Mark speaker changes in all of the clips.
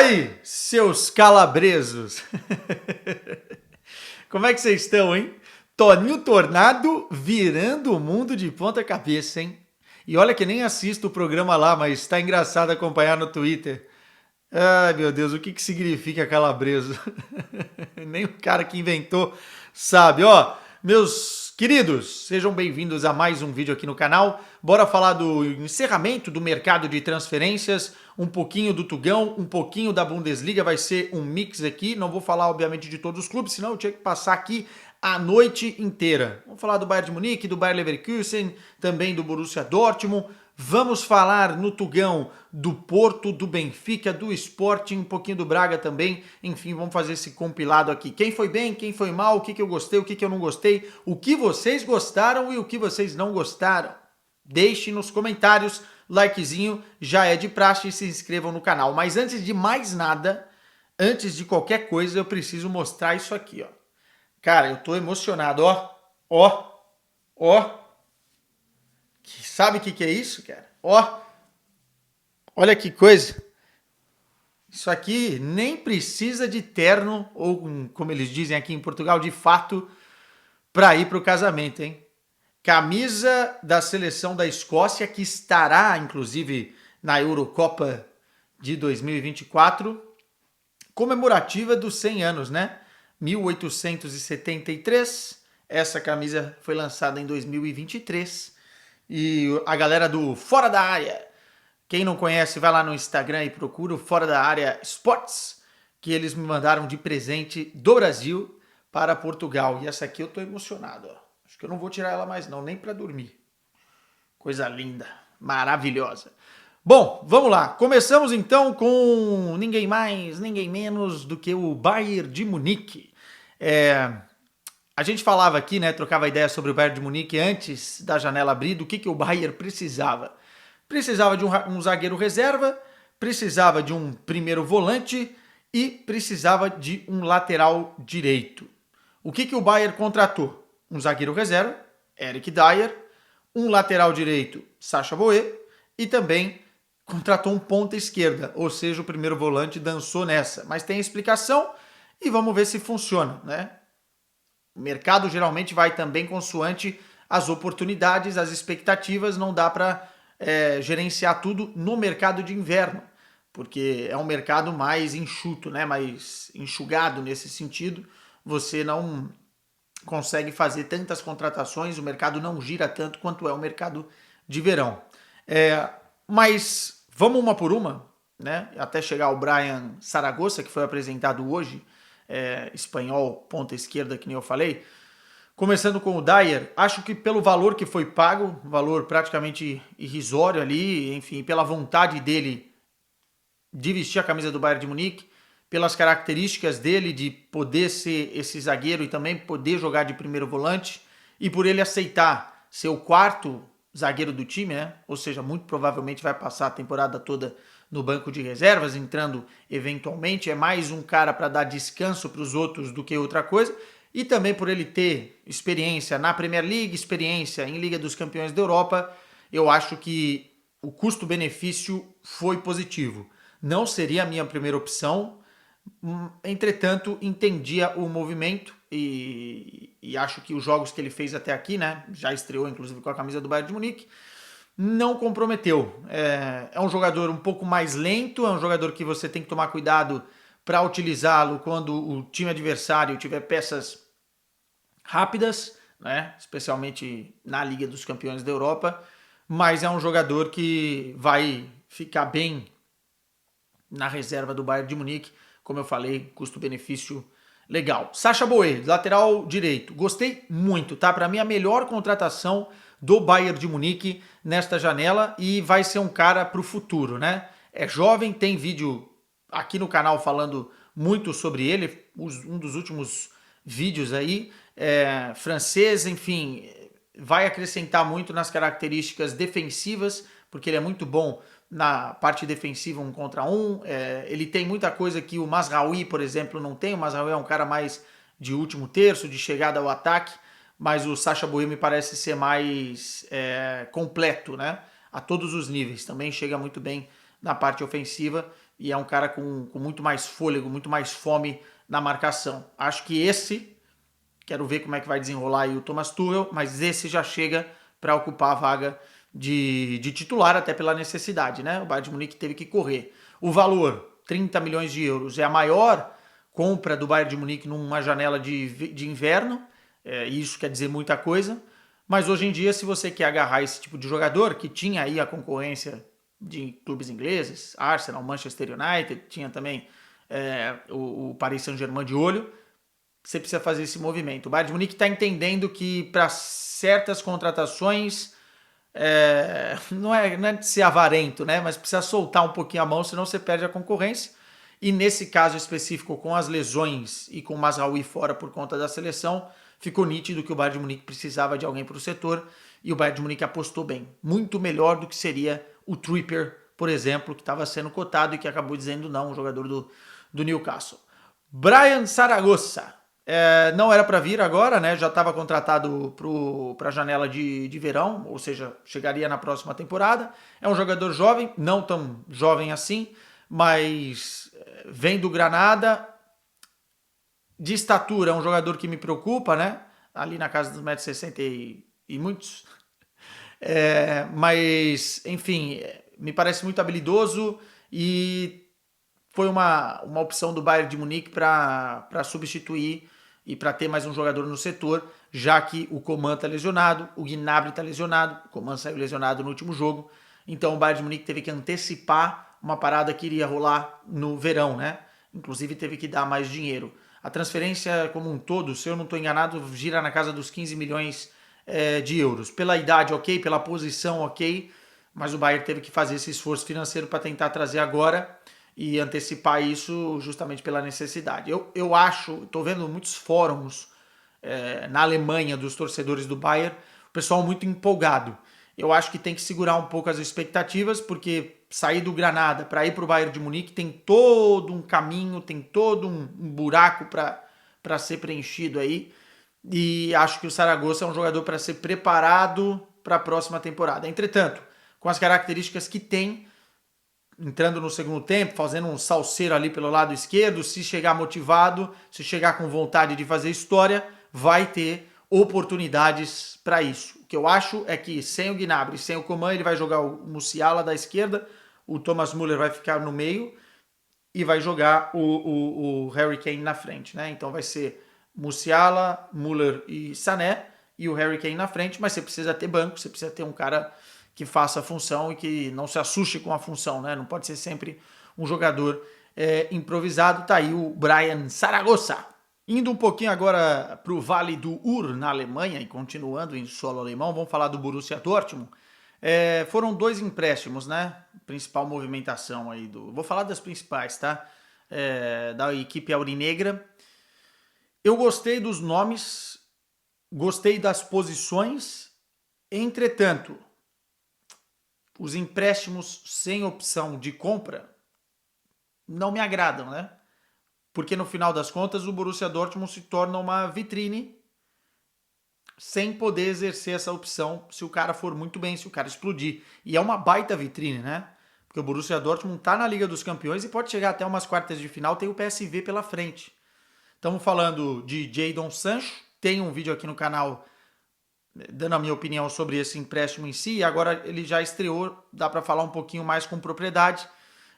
Speaker 1: aí, seus calabresos? Como é que vocês estão, hein? Toninho Tornado virando o mundo de ponta cabeça, hein? E olha que nem assisto o programa lá, mas tá engraçado acompanhar no Twitter. Ai, meu Deus, o que significa calabreso? Nem o cara que inventou sabe. Ó, meus queridos, sejam bem-vindos a mais um vídeo aqui no canal. Bora falar do encerramento do mercado de transferências, um pouquinho do Tugão, um pouquinho da Bundesliga, vai ser um mix aqui. Não vou falar, obviamente, de todos os clubes, senão eu tinha que passar aqui a noite inteira. Vamos falar do Bayern de Munique, do Bayer Leverkusen, também do Borussia Dortmund. Vamos falar no Tugão do Porto, do Benfica, do Sporting, um pouquinho do Braga também. Enfim, vamos fazer esse compilado aqui. Quem foi bem, quem foi mal, o que eu gostei, o que eu não gostei, o que vocês gostaram e o que vocês não gostaram. Deixe nos comentários, likezinho, já é de praxe, e se inscrevam no canal. Mas antes de mais nada, antes de qualquer coisa, eu preciso mostrar isso aqui, ó. Cara, eu tô emocionado, ó. Sabe o que é isso, cara? Ó, olha que coisa. Isso aqui nem precisa de terno, ou como eles dizem aqui em Portugal, de fato, para ir para o casamento, hein? Camisa da seleção da Escócia, que estará, inclusive, na Eurocopa de 2024, comemorativa dos 100 anos, né? 1873, essa camisa foi lançada em 2023, e a galera do Fora da Área, quem não conhece, vai lá no Instagram e procura o Fora da Área Sports, que eles me mandaram de presente do Brasil para Portugal. E essa aqui eu tô emocionado, ó. Acho que eu não vou tirar ela mais não, nem para dormir. Coisa linda, maravilhosa. Bom, vamos lá. Começamos então com ninguém mais, ninguém menos do que o Bayern de Munique. A gente falava aqui, né, trocava ideia sobre o Bayern de Munique antes da janela abrir, do que o Bayern precisava. Precisava de um zagueiro reserva, precisava de um primeiro volante e precisava de um lateral direito. O que o Bayern contratou? Um zagueiro reserva, Eric Dier, um lateral direito, Sacha Boey, e também contratou um ponta esquerda, ou seja, o primeiro volante dançou nessa. Mas tem explicação e vamos ver se funciona, né? O mercado geralmente vai também consoante as oportunidades, as expectativas, não dá para gerenciar tudo no mercado de inverno, porque é um mercado mais enxuto, né? Mais enxugado nesse sentido. Você não consegue fazer tantas contratações, o mercado não gira tanto quanto é o mercado de verão. Mas vamos uma por uma, né? Até chegar o Brian Saragossa, que foi apresentado hoje, espanhol, ponta esquerda, que nem eu falei. Começando com o Dier, acho que pelo valor que foi pago, valor praticamente irrisório ali, enfim, pela vontade dele de vestir a camisa do Bayern de Munique, pelas características dele de poder ser esse zagueiro e também poder jogar de primeiro volante, e por ele aceitar ser o quarto zagueiro do time, né? Ou seja, muito provavelmente vai passar a temporada toda no banco de reservas, entrando eventualmente, é mais um cara para dar descanso para os outros do que outra coisa, e também por ele ter experiência na Premier League, experiência em Liga dos Campeões da Europa, eu acho que o custo-benefício foi positivo. Não seria a minha primeira opção, entretanto, entendia o movimento e acho que os jogos que ele fez até aqui, né, já estreou inclusive com a camisa do Bayern de Munique, não comprometeu. É um jogador um pouco mais lento, é um jogador que você tem que tomar cuidado para utilizá-lo quando o time adversário tiver peças rápidas, né, especialmente na Liga dos Campeões da Europa, mas é um jogador que vai ficar bem na reserva do Bayern de Munique. Como eu falei, custo-benefício legal. Sacha Boey, lateral direito. Gostei muito, tá? Para mim, a melhor contratação do Bayern de Munique nesta janela e vai ser um cara para o futuro, né? É jovem, tem vídeo aqui no canal falando muito sobre ele, um dos últimos vídeos aí, francês, enfim, vai acrescentar muito nas características defensivas, porque ele é muito bom na parte defensiva 1 contra 1, ele tem muita coisa que o Mazraoui, por exemplo, não tem. O Mazraoui é um cara mais de último terço, de chegada ao ataque, mas o Sacha Boey me parece ser mais completo, né? A todos os níveis, também chega muito bem na parte ofensiva, e é um cara com muito mais fôlego, muito mais fome na marcação. Acho que quero ver como é que vai desenrolar aí o Thomas Tuchel, mas esse já chega para ocupar a vaga de titular, até pela necessidade, né? O Bayern de Munique teve que correr. O valor, 30 milhões de euros, é a maior compra do Bayern de Munique numa janela de inverno, isso quer dizer muita coisa, mas hoje em dia, se você quer agarrar esse tipo de jogador, que tinha aí a concorrência de clubes ingleses, Arsenal, Manchester United, tinha também o Paris Saint-Germain de olho, você precisa fazer esse movimento. O Bayern de Munique está entendendo que para certas contratações não é de ser avarento, né? Mas precisa soltar um pouquinho a mão, senão você perde a concorrência. E nesse caso específico, com as lesões e com o Mazraoui fora por conta da seleção, ficou nítido que o Bayern de Munique precisava de alguém para o setor e o Bayern de Munique apostou bem. Muito melhor do que seria o Trippier, por exemplo, que estava sendo cotado e que acabou dizendo não, um jogador do Newcastle. Brian Saragossa. Não era para vir agora, né? Já estava contratado para a janela de verão, ou seja, chegaria na próxima temporada. É um jogador jovem, não tão jovem assim, mas vem do Granada. De estatura, é um jogador que me preocupa, né? Ali na casa dos 1,60 m e muitos. Mas, enfim, me parece muito habilidoso e foi uma opção do Bayern de Munique para substituir e para ter mais um jogador no setor, já que o Coman está lesionado, o Gnabry está lesionado, o Coman saiu lesionado no último jogo, então o Bayern de Munique teve que antecipar uma parada que iria rolar no verão, né? Inclusive teve que dar mais dinheiro. A transferência como um todo, se eu não estou enganado, gira na casa dos 15 milhões de euros. Pela idade, ok, pela posição, ok, mas o Bayern teve que fazer esse esforço financeiro para tentar trazer agora e antecipar isso justamente pela necessidade. Eu acho, estou vendo muitos fóruns na Alemanha dos torcedores do Bayern, o pessoal muito empolgado. Eu acho que tem que segurar um pouco as expectativas, porque sair do Granada para ir para o Bayern de Munique tem todo um caminho, tem todo um buraco para ser preenchido aí. E acho que o Saragossa é um jogador para ser preparado para a próxima temporada. Entretanto, com as características que tem, entrando no segundo tempo, fazendo um salseiro ali pelo lado esquerdo, se chegar motivado, se chegar com vontade de fazer história, vai ter oportunidades para isso. O que eu acho é que sem o Gnabry, sem o Coman, ele vai jogar o Musiala da esquerda, o Thomas Müller vai ficar no meio e vai jogar o Harry Kane na frente, né? Então vai ser Musiala, Müller e Sané e o Harry Kane na frente, mas você precisa ter banco, você precisa ter um cara que faça a função e que não se assuste com a função, né? Não pode ser sempre um jogador improvisado. Tá aí o Brian Saragossa. Indo um pouquinho agora para o Vale do Ruhr, na Alemanha, e continuando em solo alemão, vamos falar do Borussia Dortmund. Foram 2 empréstimos, né? Principal movimentação aí Vou falar das principais, tá? Da equipe aurinegra. Eu gostei dos nomes, gostei das posições, entretanto, os empréstimos sem opção de compra não me agradam, né? Porque no final das contas o Borussia Dortmund se torna uma vitrine sem poder exercer essa opção se o cara for muito bem, se o cara explodir. E é uma baita vitrine, né? Porque o Borussia Dortmund tá na Liga dos Campeões e pode chegar até umas quartas de final, tem o PSV pela frente. Estamos falando de Jadon Sancho, tem um vídeo aqui no canal dando a minha opinião sobre esse empréstimo em si, e agora ele já estreou, dá para falar um pouquinho mais com propriedade.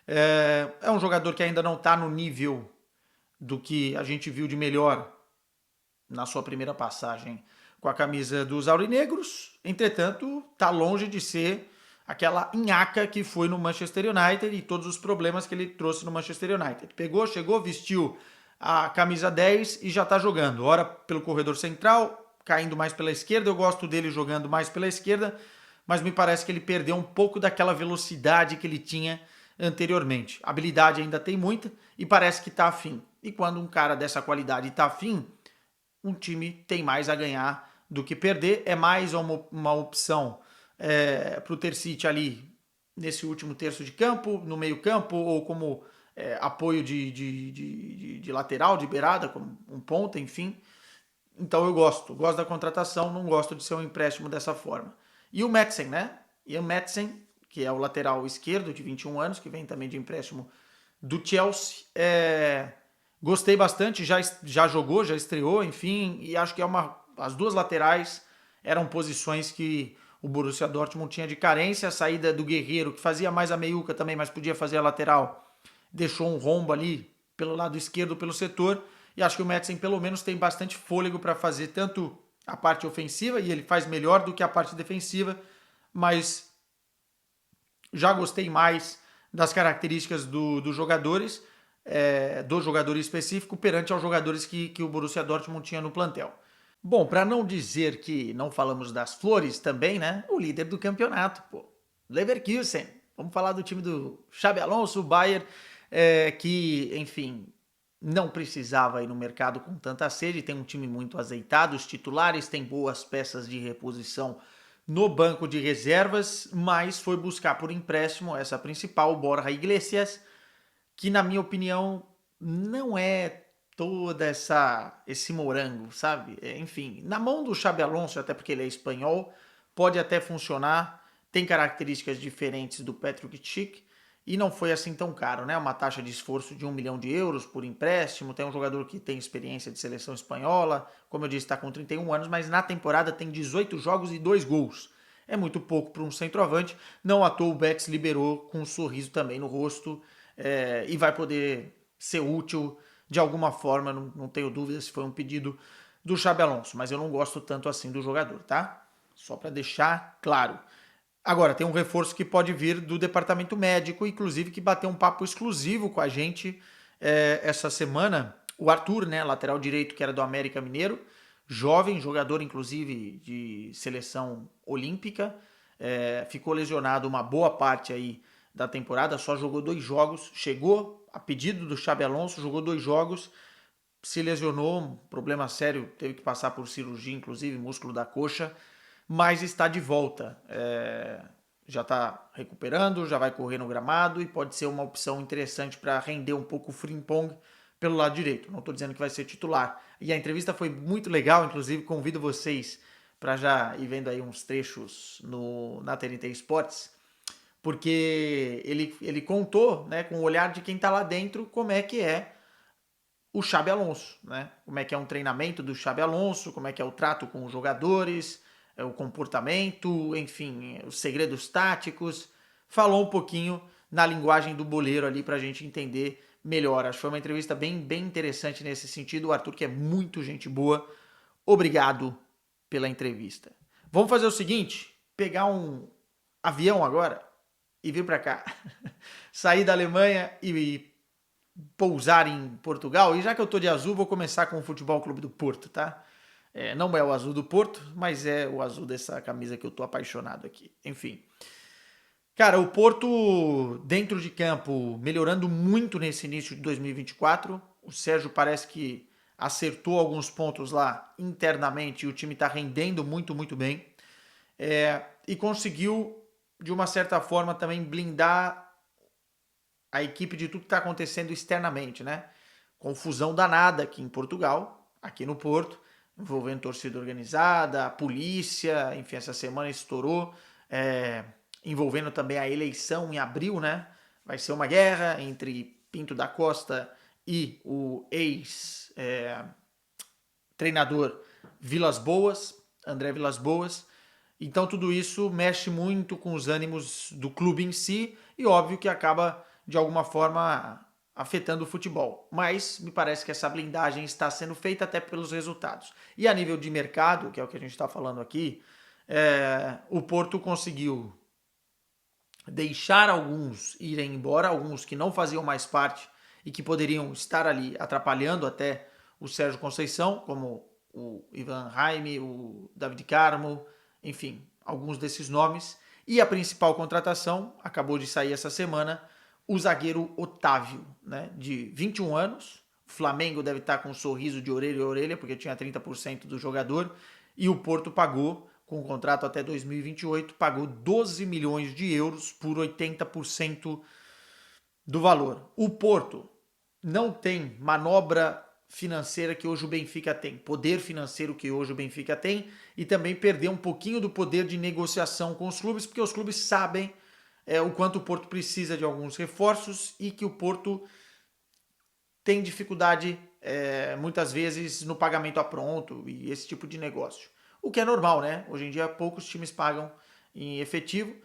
Speaker 1: É um jogador que ainda não está no nível do que a gente viu de melhor na sua primeira passagem com a camisa dos aurinegros, entretanto, está longe de ser aquela nhaca que foi no Manchester United e todos os problemas que ele trouxe no Manchester United. Pegou, chegou, vestiu a camisa 10 e já está jogando. Ora pelo corredor central, caindo mais pela esquerda, eu gosto dele jogando mais pela esquerda, mas me parece que ele perdeu um pouco daquela velocidade que ele tinha anteriormente. A habilidade ainda tem muita e parece que está afim. E quando um cara dessa qualidade está afim, um time tem mais a ganhar do que perder. É mais uma opção para o Terzic ali nesse último terço de campo, no meio campo, ou como apoio de lateral, de beirada, como um ponta, enfim. Então eu gosto da contratação, não gosto de ser um empréstimo dessa forma. E o Madsen, né? E o Madsen, que é o lateral esquerdo de 21 anos, que vem também de empréstimo do Chelsea. Gostei bastante, já jogou, já estreou, enfim, e acho que as duas laterais eram posições que o Borussia Dortmund tinha de carência. A saída do Guerreiro, que fazia mais a meiuca também, mas podia fazer a lateral, deixou um rombo ali pelo lado esquerdo, pelo setor, e acho que o Madsen pelo menos tem bastante fôlego para fazer tanto a parte ofensiva, e ele faz melhor do que a parte defensiva, mas já gostei mais das características dos jogadores, do jogador específico, perante aos jogadores que o Borussia Dortmund tinha no plantel. Bom, para não dizer que não falamos das flores também, né? O líder do campeonato, pô. Leverkusen. Vamos falar do time do Xabi Alonso, o Bayern, que, enfim, não precisava ir no mercado com tanta sede. Tem um time muito azeitado, os titulares têm boas peças de reposição no banco de reservas, mas foi buscar por empréstimo essa principal, o Borja Iglesias, que na minha opinião não é toda esse morango, sabe? Enfim, na mão do Xabi Alonso, até porque ele é espanhol, pode até funcionar, tem características diferentes do Patrick Schick e não foi assim tão caro, né? Uma taxa de esforço de 1 milhão de euros por empréstimo, tem um jogador que tem experiência de seleção espanhola, como eu disse, está com 31 anos, mas na temporada tem 18 jogos e 2 gols. É muito pouco para um centroavante, não à toa o Betis liberou com um sorriso também no rosto, e vai poder ser útil de alguma forma, não tenho dúvida se foi um pedido do Xabi Alonso, mas eu não gosto tanto assim do jogador, tá? Só para deixar claro. Agora, tem um reforço que pode vir do departamento médico, inclusive que bateu um papo exclusivo com a gente essa semana. O Arthur, né, lateral direito que era do América Mineiro, jovem, jogador inclusive de seleção olímpica, ficou lesionado uma boa parte aí da temporada, só jogou 2 jogos, chegou a pedido do Xabi Alonso, jogou 2 jogos, se lesionou, um problema sério, teve que passar por cirurgia, inclusive, músculo da coxa, mas está de volta. Já está recuperando, já vai correr no gramado e pode ser uma opção interessante para render um pouco o Frimpong pelo lado direito. Não estou dizendo que vai ser titular. E a entrevista foi muito legal, inclusive convido vocês para já ir vendo aí uns trechos na TNT Sports, porque ele contou, né, com o olhar de quem está lá dentro, como é que é o Xabi Alonso, né? Como é que é um treinamento do Xabi Alonso, como é que é o trato com os jogadores, o comportamento, enfim, os segredos táticos. Falou um pouquinho na linguagem do boleiro ali para a gente entender melhor. Acho que foi uma entrevista bem interessante nesse sentido. O Arthur, que é muito gente boa, obrigado pela entrevista. Vamos fazer o seguinte, pegar um avião agora e vir para cá. Sair da Alemanha e pousar em Portugal. E já que eu tô de azul, vou começar com o Futebol Clube do Porto, tá? Não é o azul do Porto, mas é o azul dessa camisa que eu tô apaixonado aqui. Enfim. Cara, o Porto dentro de campo melhorando muito nesse início de 2024. O Sérgio parece que acertou alguns pontos lá internamente e o time está rendendo muito bem. E conseguiu, de uma certa forma, também blindar a equipe de tudo que está acontecendo externamente, né? Confusão danada aqui em Portugal, aqui no Porto, envolvendo torcida organizada, a polícia, enfim, essa semana estourou, envolvendo também a eleição em abril, né? Vai ser uma guerra entre Pinto da Costa e o ex-treinador Vilas Boas, André Vilas Boas. Então tudo isso mexe muito com os ânimos do clube em si e óbvio que acaba de alguma forma afetando o futebol. Mas me parece que essa blindagem está sendo feita até pelos resultados. E a nível de mercado, que é o que a gente está falando aqui, o Porto conseguiu deixar alguns irem embora, alguns que não faziam mais parte e que poderiam estar ali atrapalhando até o Sérgio Conceição, como o Ivan Raime, o David Carmo, enfim, alguns desses nomes. E a principal contratação, acabou de sair essa semana, o zagueiro Otávio, né, de 21 anos. O Flamengo deve estar com um sorriso de orelha a orelha, porque tinha 30% do jogador. E o Porto pagou, com um contrato até 2028, pagou 12 milhões de euros por 80% do valor. O Porto não tem manobra financeira que hoje o Benfica tem, poder financeiro que hoje o Benfica tem, e também perdeu um pouquinho do poder de negociação com os clubes, porque os clubes sabem o quanto o Porto precisa de alguns reforços e que o Porto tem dificuldade muitas vezes no pagamento a pronto e esse tipo de negócio. O que é normal, né? Hoje em dia poucos times pagam em efetivo,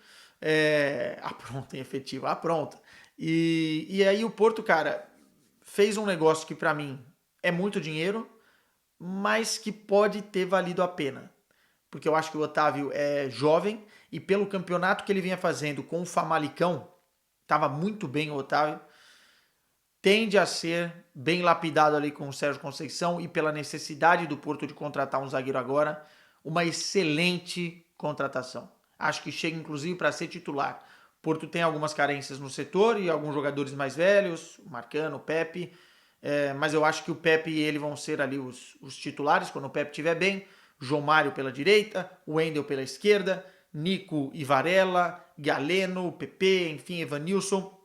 Speaker 1: a pronta em efetivo, a pronta. E aí o Porto, cara, fez um negócio que para mim é muito dinheiro, mas que pode ter valido a pena. Porque eu acho que o Otávio é jovem e pelo campeonato que ele vinha fazendo com o Famalicão, estava muito bem o Otávio, tende a ser bem lapidado ali com o Sérgio Conceição e pela necessidade do Porto de contratar um zagueiro agora, uma excelente contratação. Acho que chega inclusive para ser titular. O Porto tem algumas carências no setor e alguns jogadores mais velhos, o Marcano, o Pepe, mas eu acho que o Pepe e ele vão ser ali os titulares quando o Pepe estiver bem. João Mário pela direita, o Wendel pela esquerda, Nico e Varela, Galeno, Pepe, enfim, Evanilson.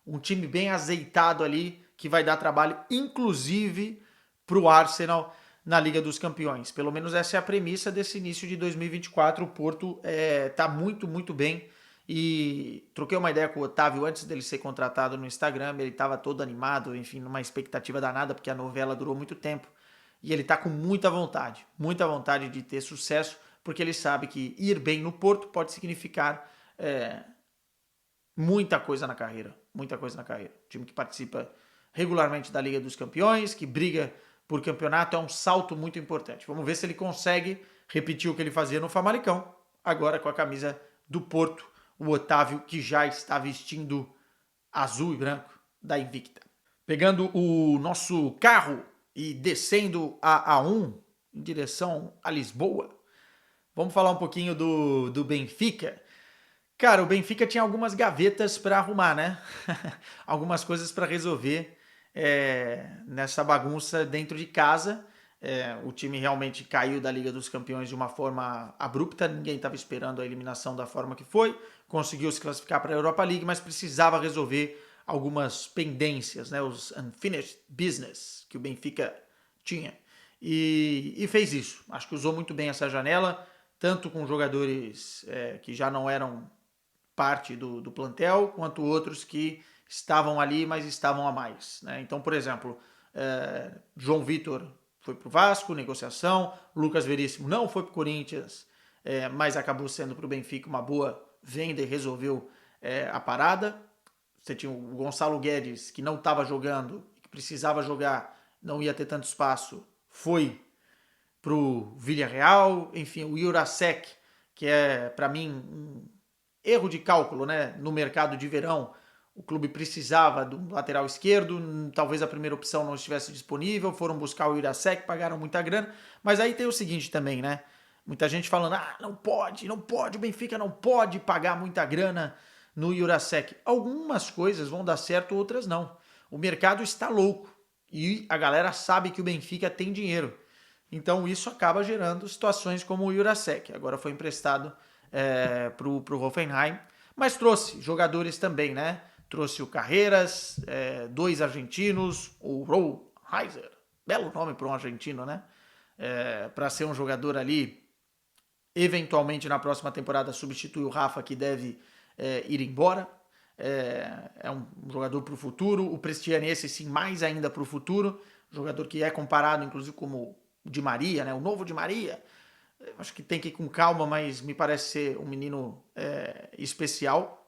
Speaker 1: Um time bem azeitado ali, que vai dar trabalho, inclusive para o Arsenal na Liga dos Campeões. Pelo menos essa é a premissa desse início de 2024. O Porto está muito, muito bem. E troquei uma ideia com o Otávio antes dele ser contratado no Instagram. Ele estava todo animado, enfim, numa expectativa danada, porque a novela durou muito tempo. E ele está com muita vontade de ter sucesso, porque ele sabe que ir bem no Porto pode significar muita coisa na carreira. Muita coisa na carreira. Time que participa regularmente da Liga dos Campeões, que briga por campeonato, é um salto muito importante. Vamos ver se ele consegue repetir o que ele fazia no Famalicão, agora com a camisa do Porto, o Otávio, que já está vestindo azul e branco da Invicta. Pegando o nosso carro e descendo a A1 em direção a Lisboa, vamos falar um pouquinho do Benfica. Cara, o Benfica tinha algumas gavetas para arrumar, né? Algumas coisas para resolver nessa bagunça dentro de casa. O time realmente caiu da Liga dos Campeões de uma forma abrupta, ninguém estava esperando a eliminação da forma que foi. Conseguiu se classificar para a Europa League, mas precisava resolver algumas pendências, né? Os unfinished business que o Benfica tinha. E fez isso. Acho que usou muito bem essa janela, tanto com jogadores que já não eram parte do plantel, quanto outros que estavam ali, mas estavam a mais. Né? Então, por exemplo, João Vitor foi para o Vasco, negociação, Lucas Veríssimo não foi para o Corinthians, mas acabou sendo para o Benfica uma boa venda e resolveu a parada. Você tinha o Gonçalo Guedes, que não estava jogando, que precisava jogar, não ia ter tanto espaço, foi para o Villarreal. Enfim, o Jurasek, que é, para mim, um erro de cálculo, né? No mercado de verão, o clube precisava do lateral esquerdo, talvez a primeira opção não estivesse disponível, foram buscar o Jurasek, pagaram muita grana, mas aí tem o seguinte também, né? Muita gente falando, não pode, o Benfica não pode pagar muita grana no Jurasek. Algumas coisas vão dar certo, outras não. O mercado está louco e a galera sabe que o Benfica tem dinheiro. Então isso acaba gerando situações como o Jurasek. Agora foi emprestado para o Hoffenheim, mas trouxe jogadores também, né? Trouxe o Carreiras, 2 argentinos, o Rollheiser, belo nome para um argentino, né? Para ser um jogador ali, eventualmente na próxima temporada substitui o Rafa, que deve ir embora. É um jogador para o futuro. O Prestianese, sim, mais ainda para o futuro. Jogador que é comparado, inclusive, como o Di Maria, né? O novo Di Maria. Acho que tem que ir com calma, mas me parece ser um menino especial.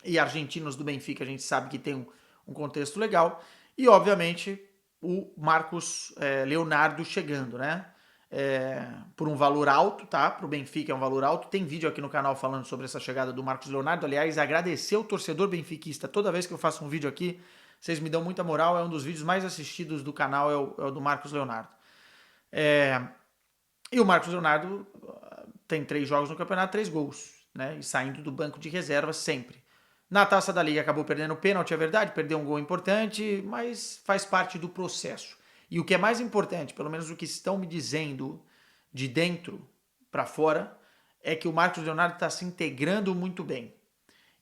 Speaker 1: E argentinos do Benfica, a gente sabe que tem um contexto legal. E, obviamente, o Marcos Leonardo chegando, né? Por um valor alto, tá? Para o Benfica é um valor alto. Tem vídeo aqui no canal falando sobre essa chegada do Marcos Leonardo. Aliás, agradecer o torcedor benfiquista. Toda vez que eu faço um vídeo aqui, vocês me dão muita moral. É um dos vídeos mais assistidos do canal, é o do Marcos Leonardo. E o Marcos Leonardo tem 3 jogos no campeonato, 3 gols, né? E saindo do banco de reserva sempre. Na Taça da Liga acabou perdendo o pênalti, é verdade, perdeu um gol importante, mas faz parte do processo. E o que é mais importante, pelo menos o que estão me dizendo de dentro para fora, é que o Marcos Leonardo está se integrando muito bem.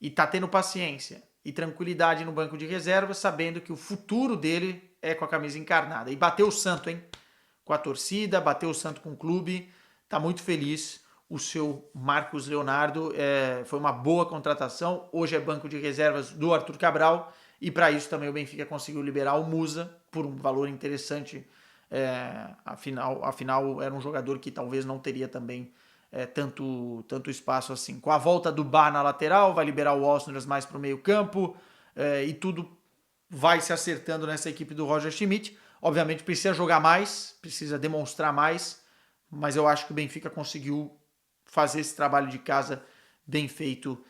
Speaker 1: E está tendo paciência e tranquilidade no banco de reserva, sabendo que o futuro dele é com a camisa encarnada. E bateu o santo, hein? Com a torcida, bateu o santo com o clube, tá muito feliz o seu Marcos Leonardo. Foi uma boa contratação. Hoje é banco de reservas do Arthur Cabral. E para isso também o Benfica conseguiu liberar o Musa por um valor interessante. Afinal, era um jogador que talvez não teria também tanto espaço assim. Com a volta do Bá na lateral, vai liberar o Osners mais para o meio campo. E tudo vai se acertando nessa equipe do Roger Schmidt. Obviamente precisa jogar mais, precisa demonstrar mais, mas eu acho que o Benfica conseguiu fazer esse trabalho de casa bem feito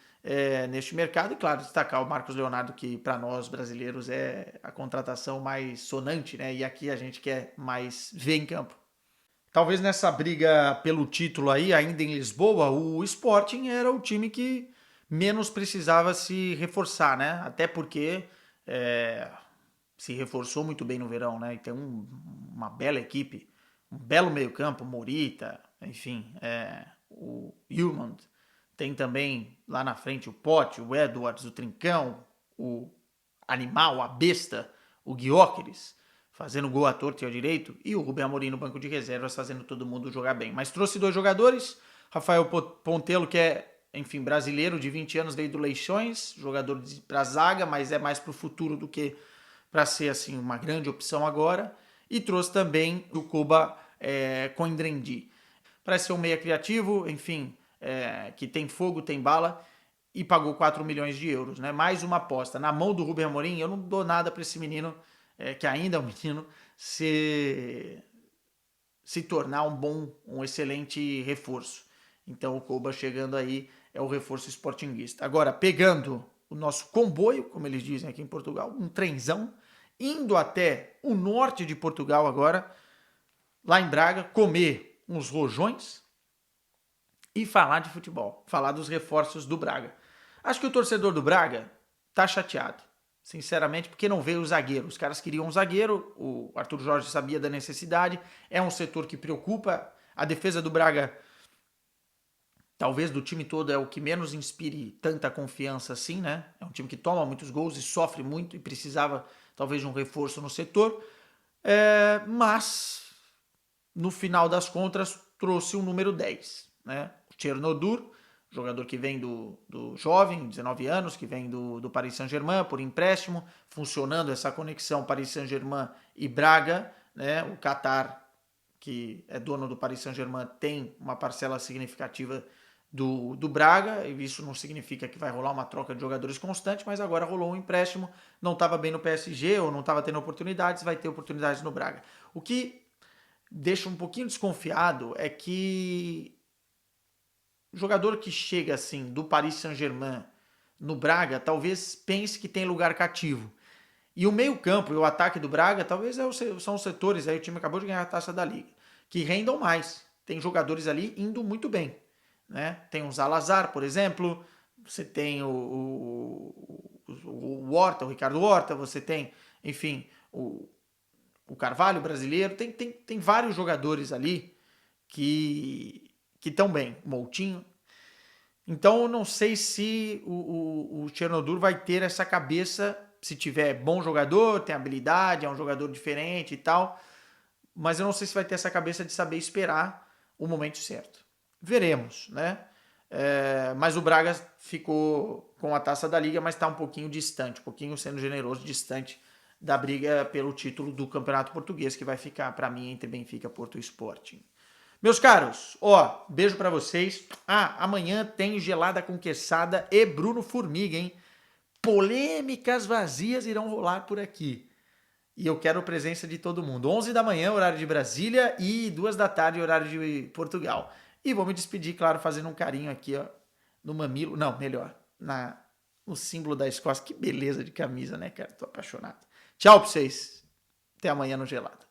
Speaker 1: neste mercado. E claro, destacar o Marcos Leonardo, que para nós brasileiros é a contratação mais sonante, né? E aqui a gente quer mais ver em campo. Talvez nessa briga pelo título aí, ainda em Lisboa, o Sporting era o time que menos precisava se reforçar, né? Até porque se reforçou muito bem no verão, né? E tem uma bela equipe, um belo meio-campo, Morita, enfim, o Hjulmand. Tem também lá na frente o Pote, o Edwards, o Trincão, o Animal, a Besta, o Gyökeres, fazendo gol à torta e ao direito, e o Rubem Amorim no banco de reservas fazendo todo mundo jogar bem. Mas trouxe 2 jogadores, Rafael Pontelo, que é, enfim, brasileiro de 20 anos, veio do Leixões, jogador para zaga, mas é mais para o futuro do que para ser assim uma grande opção agora. E trouxe também o Kuba Coindrendi. Parece ser um meia criativo, enfim, que tem fogo, tem bala, e pagou 4 milhões de euros, né? Mais uma aposta. Na mão do Rubem Amorim, eu não dou nada para esse menino, que ainda é um menino, se tornar um excelente reforço. Então o Kuba chegando aí é o reforço sportinguista. Agora, pegando o nosso comboio, como eles dizem aqui em Portugal, um trenzão, indo até o norte de Portugal agora, lá em Braga, comer uns rojões e falar de futebol, falar dos reforços do Braga. Acho que o torcedor do Braga tá chateado, sinceramente, porque não veio o zagueiro. Os caras queriam um zagueiro, o Arthur Jorge sabia da necessidade, é um setor que preocupa. A defesa do Braga, talvez do time todo, é o que menos inspire tanta confiança assim, né? É um time que toma muitos gols e sofre muito e precisava talvez de um reforço no setor. Mas, no final das contas, trouxe o número 10, né? O Chernodur, jogador que vem do jovem, 19 anos, que vem do Paris Saint-Germain por empréstimo, funcionando essa conexão Paris Saint-Germain e Braga, né? O Qatar, que é dono do Paris Saint-Germain, tem uma parcela significativa do Braga, e isso não significa que vai rolar uma troca de jogadores constante, mas agora rolou um empréstimo, não estava bem no PSG ou não estava tendo oportunidades, vai ter oportunidades no Braga. O que deixa um pouquinho desconfiado é que o jogador que chega assim do Paris Saint-Germain no Braga talvez pense que tem lugar cativo. E o meio-campo e o ataque do Braga talvez são os setores, aí o time acabou de ganhar a taça da Liga, que rendam mais. Tem jogadores ali indo muito bem, né? Tem o Zalazar, por exemplo, você tem o Horta, o Ricardo Horta, você tem, enfim, o Carvalho brasileiro, tem vários jogadores ali que estão bem, o Moutinho. Então eu não sei se o Chernobyl vai ter essa cabeça, se tiver bom jogador, tem habilidade, é um jogador diferente e tal, mas eu não sei se vai ter essa cabeça de saber esperar o momento certo. Veremos, né? Mas o Braga ficou com a taça da Liga, mas está um pouquinho distante, um pouquinho sendo generoso, distante da briga pelo título do Campeonato Português, que vai ficar, para mim, entre Benfica, Porto e Sporting. Meus caros, beijo para vocês. Amanhã tem Gelada com Quesada e Bruno Formiga, hein? Polêmicas vazias irão rolar por aqui. E eu quero a presença de todo mundo. 11 da manhã, horário de Brasília, e 2 da tarde, horário de Portugal. E vou me despedir, claro, fazendo um carinho aqui, no mamilo. Não, melhor, no símbolo da Escócia. Que beleza de camisa, né, cara? Tô apaixonado. Tchau pra vocês. Até amanhã no Gelada.